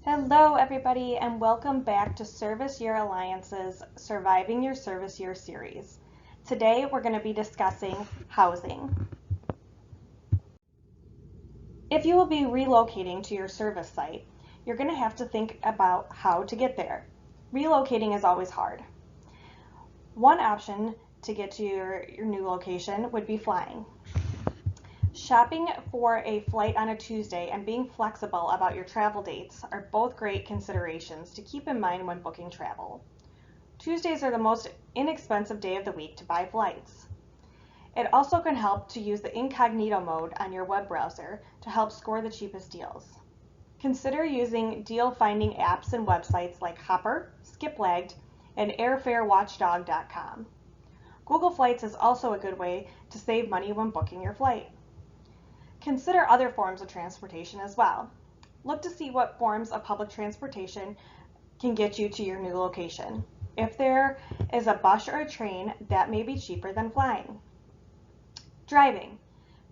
Hello everybody and welcome back to Service Year Alliance's Surviving Your Service Year series. Today we're going to be discussing housing. If you will be relocating to your service site, you're going to have to think about how to get there. Relocating is always hard. One option to get to your new location would be flying. Shopping for a flight on a Tuesday and being flexible about your travel dates are both great considerations to keep in mind when booking travel. Tuesdays are the most inexpensive day of the week to buy flights. It also can help to use the incognito mode on your web browser to help score the cheapest deals. Consider using deal finding apps and websites like Hopper, Skiplagged, and airfarewatchdog.com. Google Flights is also a good way to save money when booking your flight. Consider other forms of transportation as well. Look to see what forms of public transportation can get you to your new location. If there is a bus or a train, that may be cheaper than flying. Driving.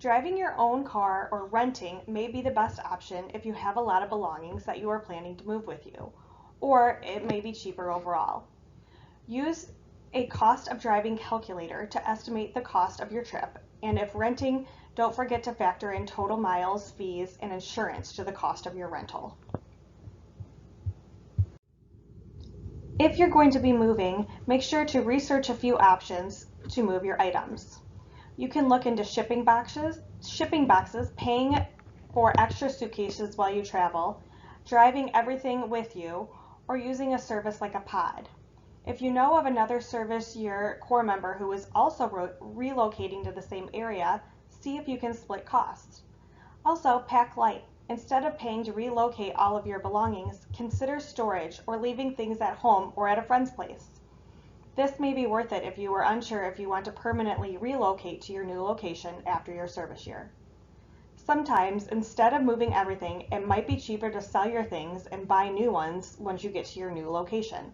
Driving your own car or renting may be the best option if you have a lot of belongings that you are planning to move with you, or it may be cheaper overall. Use a cost of driving calculator to estimate the cost of your trip, and if renting, don't forget to factor in total miles, fees, and insurance to the cost of your rental. If you're going to be moving, make sure to research a few options to move your items. You can look into shipping boxes, paying for extra suitcases while you travel, driving everything with you, or using a service like a pod. If you know of another service year core member who is also relocating to the same area, see if you can split costs. Also, pack light. Instead of paying to relocate all of your belongings, consider storage or leaving things at home or at a friend's place. This may be worth it if you are unsure if you want to permanently relocate to your new location after your service year. Sometimes, instead of moving everything, it might be cheaper to sell your things and buy new ones once you get to your new location,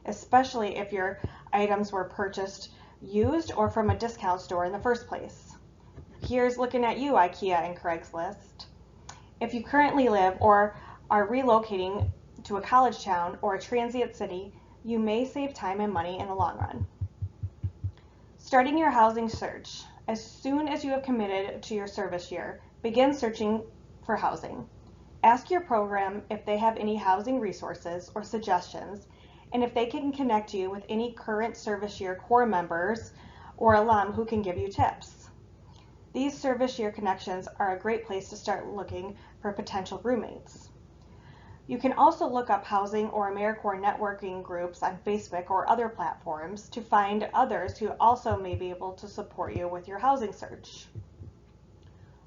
especially if your items were purchased used or from a discount store in the first place. Here's looking at you, IKEA and Craigslist. If you currently live or are relocating to a college town or a transient city, you may save time and money in the long run. Starting your housing search. As soon as you have committed to your service year, begin searching for housing. Ask your program if they have any housing resources or suggestions, and if they can connect you with any current service year core members or alum who can give you tips. These service year connections are a great place to start looking for potential roommates. You can also look up housing or AmeriCorps networking groups on Facebook or other platforms to find others who also may be able to support you with your housing search.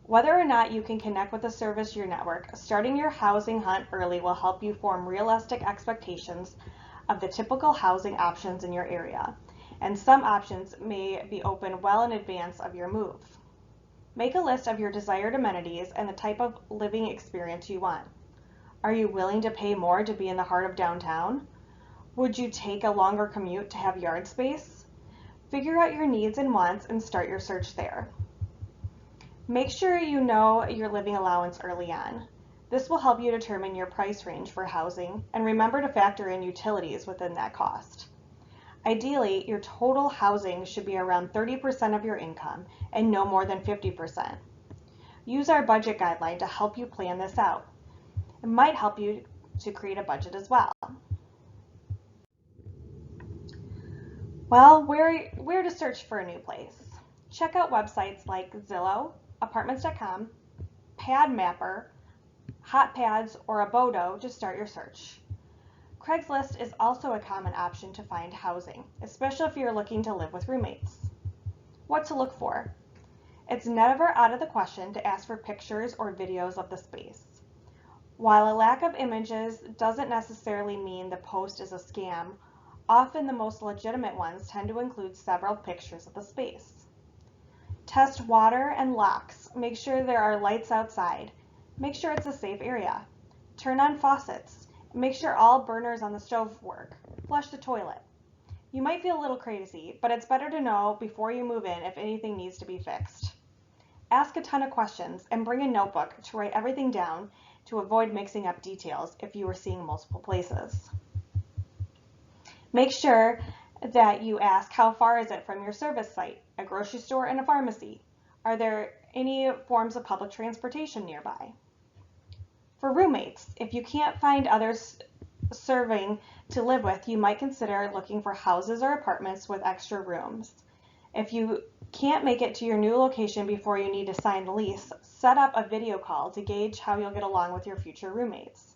Whether or not you can connect with a service year network, starting your housing hunt early will help you form realistic expectations of the typical housing options in your area, and some options may be open well in advance of your move. Make a list of your desired amenities and the type of living experience you want. Are you willing to pay more to be in the heart of downtown? Would you take a longer commute to have yard space? Figure out your needs and wants and start your search there. Make sure you know your living allowance early on. This will help you determine your price range for housing, and remember to factor in utilities within that cost. Ideally, your total housing should be around 30% of your income and no more than 50%. Use our budget guideline to help you plan this out. It might help you to create a budget as well. Well, where to search for a new place? Check out websites like Zillow, Apartments.com, PadMapper, HotPads, or Abodo to start your search. Craigslist is also a common option to find housing, especially if you're looking to live with roommates. What to look for? It's never out of the question to ask for pictures or videos of the space. While a lack of images doesn't necessarily mean the post is a scam, often the most legitimate ones tend to include several pictures of the space. Test water and locks. Make sure there are lights outside. Make sure it's a safe area. Turn on faucets. Make sure all burners on the stove work. Flush the toilet. You might feel a little crazy, but it's better to know before you move in if anything needs to be fixed. Ask a ton of questions and bring a notebook to write everything down to avoid mixing up details if you are seeing multiple places. Make sure that you ask how far is it from your service site, a grocery store, and a pharmacy. Are there any forms of public transportation nearby? For roommates, if you can't find others serving to live with, you might consider looking for houses or apartments with extra rooms. If you can't make it to your new location before you need to sign the lease, set up a video call to gauge how you'll get along with your future roommates.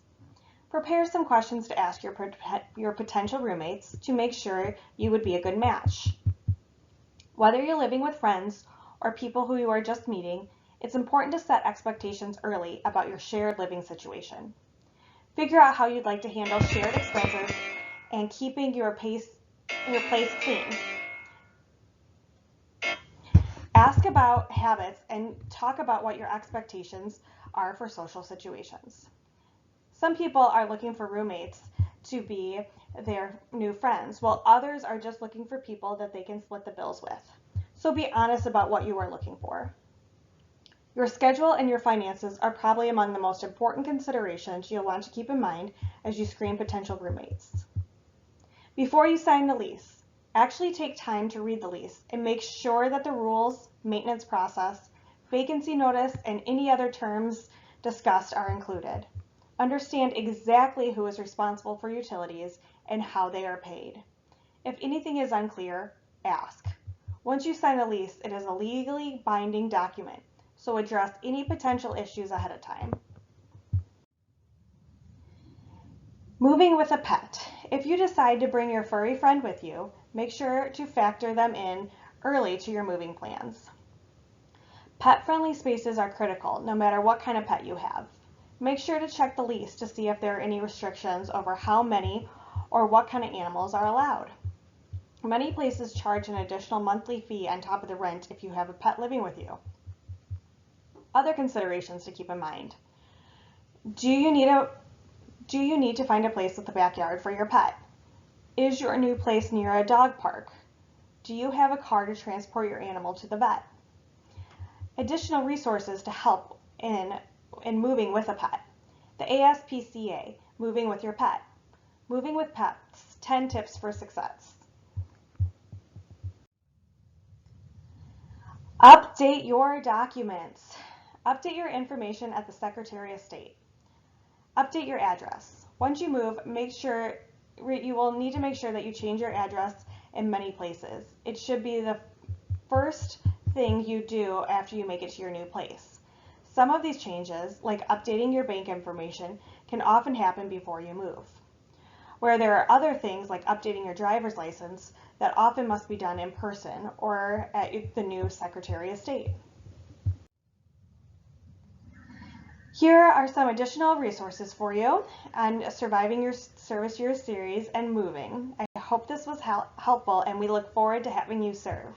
Prepare some questions to ask your potential roommates to make sure you would be a good match. Whether you're living with friends or people who you are just meeting, it's important to set expectations early about your shared living situation. Figure out how you'd like to handle shared expenses and keeping your place clean. Ask about habits and talk about what your expectations are for social situations. Some people are looking for roommates to be their new friends, while others are just looking for people that they can split the bills with. So be honest about what you are looking for. Your schedule and your finances are probably among the most important considerations you'll want to keep in mind as you screen potential roommates. Before you sign the lease, actually take time to read the lease and make sure that the rules, maintenance process, vacancy notice, and any other terms discussed are included. Understand exactly who is responsible for utilities and how they are paid. If anything is unclear, ask. Once you sign the lease, it is a legally binding document, so address any potential issues ahead of time. Moving with a pet. If you decide to bring your furry friend with you, make sure to factor them in early to your moving plans. Pet-friendly spaces are critical, no matter what kind of pet you have. Make sure to check the lease to see if there are any restrictions over how many or what kind of animals are allowed. Many places charge an additional monthly fee on top of the rent if you have a pet living with you. Other considerations to keep in mind. Do you need to find a place with a backyard for your pet? Is your new place near a dog park? Do you have a car to transport your animal to the vet? Additional resources to help in moving with a pet. The ASPCA, Moving with Your Pet. Moving with Pets, 10 Tips for Success. Update your documents. Update your information at the Secretary of State. Update your address. Once you move, you will need to make sure that you change your address in many places. It should be the first thing you do after you make it to your new place. Some of these changes, like updating your bank information, can often happen before you move. Where there are other things like updating your driver's license that often must be done in person or at the new Secretary of State. Here are some additional resources for you on surviving your service year series and moving. I hope this was helpful, and we look forward to having you serve.